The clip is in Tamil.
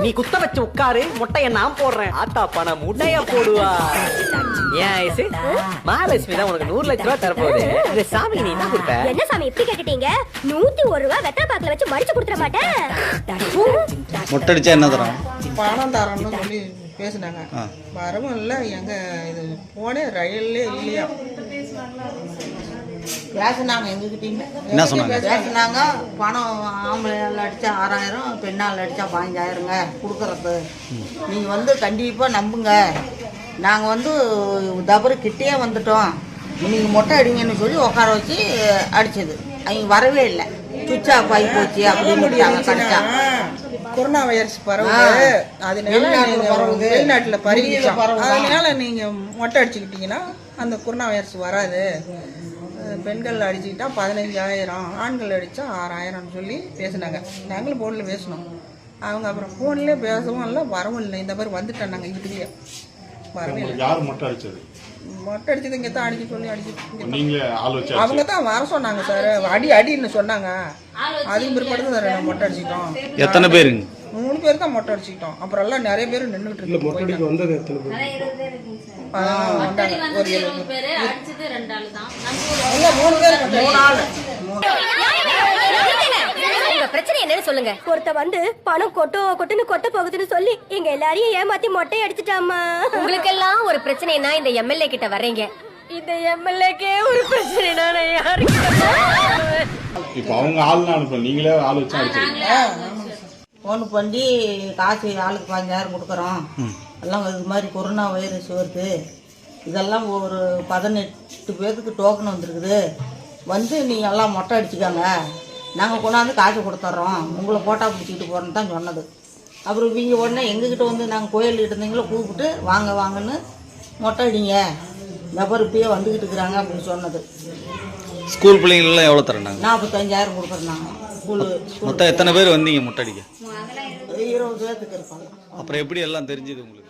நீ குத்த வச்சு உட்காரு, முட்டைய நான் போடுறேன். ஆத்தா பணம் முட்டைய போடுவா. ஏன் ஐசு மகாலட்சுமி தான் உனக்கு 100 லட்சம் ரூபாய் தரப்போகுது. இந்த சாமி நீ என்ன கொடுத்த? என்ன சாமி இப்படி கேட்டுட்டீங்க? 101 ரூபாய் வெத்தலை பாக்குல வச்சு மடிச்சு கொடுத்துற மாட்டேன். மொட்டை அடிச்சா என்ன தரோம்? பணம் தரோம்னு சொல்லி பேசினாங்க. வரவும் இல்லை. எங்க இது போனே ரயிலே இல்லையா பேசினாங்க. எங்ககிட்டயுமே என்ன சொன்னாங்க? பேசினாங்க. பணம் ஆம்பளையால் அடித்தா 6000, பெண்ணால் அடித்தா 15000ங்க கொடுக்குறது. நீங்கள் வந்து கண்டிப்பாக நம்புங்க. நாங்கள் வந்து தபரு கிட்டே வந்துட்டோம், நீங்கள் மொட்டை அடிங்கன்னு சொல்லி உட்கார வச்சு அடித்தது. அவங்க வரவே இல்லை. சுவிட்ச் ஆஃப் ஆகி போச்சு அப்படின்னு கிடைச்சா. கொரோனா வைரஸ் பரவுது, வெளிநாட்டில் பரவிச்சோம். அதனால நீங்கள் மொட்டை அடிச்சுக்கிட்டீங்கன்னா அந்த கொரோனா வைரஸ் வராது. பெண்கள் அடிச்சுக்கிட்டா 15000, ஆண்கள் அடித்தா 6000 சொல்லி பேசினாங்க. நாங்களும் ஃபோனில் பேசினோம். அவங்க அப்புறம் ஃபோன்லேயே பேசவும் இல்லை, வரவும் இல்லை. இந்த மாதிரி வந்துட்டோம் நாங்கள் வீட்டுக்குள்ளேயே. வரவே இல்லை. யார் மொட்டை அடிச்சது? மொட்டை அடிச்சது இங்கே தான் அடிக்க சொல்லி நீங்களே ஆள் வச்சு அவங்க தான் வர சொன்னாங்க சார். அடின்னு சொன்னாங்க. அதுக்கு பிற்பாடு சார் நாங்கள் மொட்டை அடிச்சிட்டோம். எத்தனை பேருங்க? 3 பேர் தான் மொட்டை அடிச்சிக்கிட்டோம். அப்புறம் எல்லாம் நிறைய பேர் நின்றுட்டு இருக்கு. மொட்டை அடிக்க வந்தது எத்தனை பேர்? ஒரு 7 பேர். இல்லை 3 பேர் 3 ஆள். பிரச்சனை என்னன்னு சொல்லுங்க. ஒருத்த வந்து பணம் கொட்டுன்னு கொட்ட போகுதுன்னு சொல்லி எங்க எல்லாரையும் ஏமாத்தி மொட்டை அடிச்சுட்டாமா. உங்களுக்கு எல்லாம் ஒரு பிரச்சனைனா இந்த எம்எல்ஏ கிட்ட வர்றீங்க. இந்த எம்எல்ஏக்கே ஒரு பிரச்சனைனா யாருக்கு? இப்போ அவங்க ஆள் அனுப்ப நீங்களே ஆள் வச்சு அடிச்சீங்க. ஃபோன் பண்ணி காசு ஆளுக்கு 15000 கொடுக்குறோம். எல்லாம் இது மாதிரி கொரோனா வைரஸ் வருது, இதெல்லாம் ஒரு 18 பேருக்கு டோக்கன் வந்துருக்குது, வந்து நீங்கள் எல்லாம் மொட்டை அடிச்சுக்காங்க, நாங்கள் கொண்டாந்து காசு கொடுத்துட்றோம், உங்களை ஃபோட்டோ பிடிச்சிக்கிட்டு போகிறோன்னு தான் சொன்னது. அப்புறம் இவங்க உடனே எங்ககிட்ட வந்து நாங்கள் கோயில்கிட்ட இருந்தீங்களோ கூப்பிட்டு வாங்கன்னு மொட்டை அடிங்க, நபர் இப்பயே வந்துக்கிட்டு இருக்கிறாங்க அப்படின்னு சொன்னது. ஸ்கூல் பிள்ளைங்களெலாம் எவ்வளோ தரேன்னாங்க? 45000 கொடுக்குறாங்க. மொத்தம் எத்தனை பேர் வந்தீங்க மொட்டை அடிக்க? 20 பேர்த்துக்கு இருப்பாங்க. அப்புறம் எப்படி எல்லாம் தெரிஞ்சுது உங்களுக்கு?